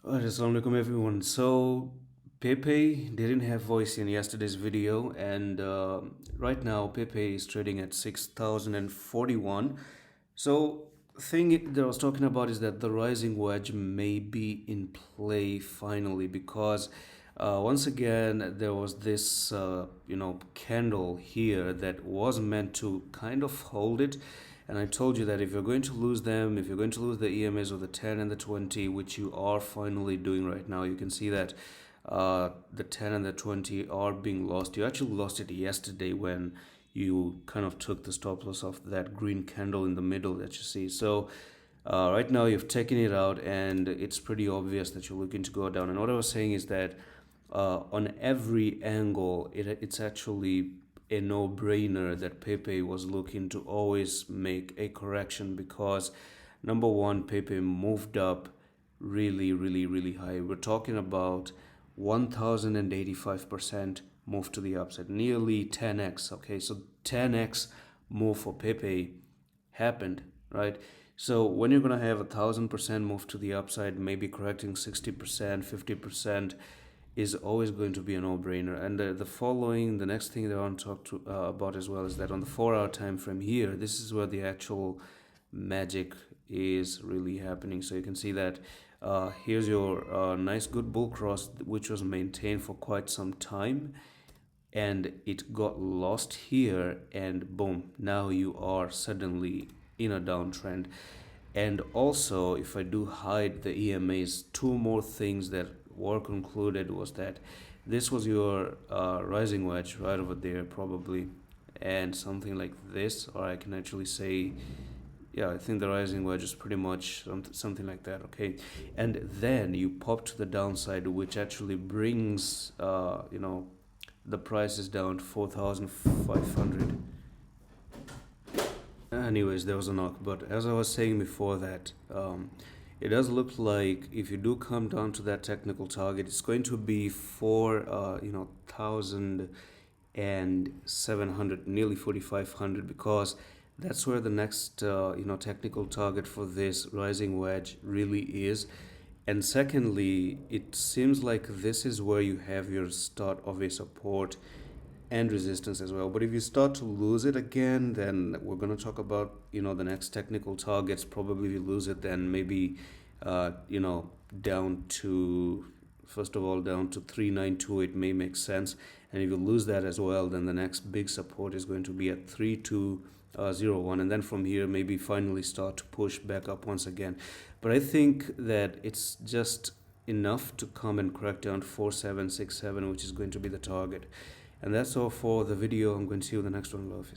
Alright, assalamualaikum everyone. So Pepe didn't have voice in yesterday's video, and right now Pepe is trading at 6,041. So thing that I was talking about is that the rising wedge may be in play finally because once again there was this candle here that was meant to kind of hold it, and I told you that if you're going to lose them, if you're going to lose the EMAs of the 10 and the 20, which you are finally doing right now, you can see that the 10 and the 20 are being lost. You actually lost it yesterday when you kind of took the stop loss of that green candle in the middle that you see. So right now you've taken it out, and it's pretty obvious that you're looking to go down. And what I was saying is that on every angle, it's actually a no-brainer that Pepe was looking to always make a correction because number one, Pepe moved up really, really, really high. We're talking about 1085% move to the upside, nearly 10x. Okay, so 10x move for Pepe happened, right? So when you're gonna have 1,000% move to the upside, maybe correcting 60%, 50% is always going to be a no-brainer. And the next thing that I want to talk about as well is that on the 4-hour time frame here, this is where the actual magic is really happening. So you can see that here's your nice good bull cross, which was maintained for quite some time, and it got lost here, and boom, now you are suddenly in a downtrend. And also, if I do hide the EMAs, two more things that were concluded was that this was your rising wedge right over there probably, and something like this, or I can actually say, yeah, I think the rising wedge is pretty much something like that. Okay, and then you pop to the downside, which actually brings the price is down to 4,500. Anyways, there was a knock, but as I was saying before that, it does look like if you do come down to that technical target, it's going to be for 1,700, nearly 4,500, because that's where the next technical target for this rising wedge really is. And secondly, it seems like this is where you have your start of a support and resistance as well. But if you start to lose it again, then we're going to talk about the next technical targets. Probably if you lose it, then maybe down to, first of all, down to 392, it may make sense. And if you lose that as well, then the next big support is going to be at 3201, and then from here maybe finally start to push back up once again. But I think that it's just enough to come and crack down to 4767, which is going to be the target. And that's all for the video. I'm going to see you in the next one. Love.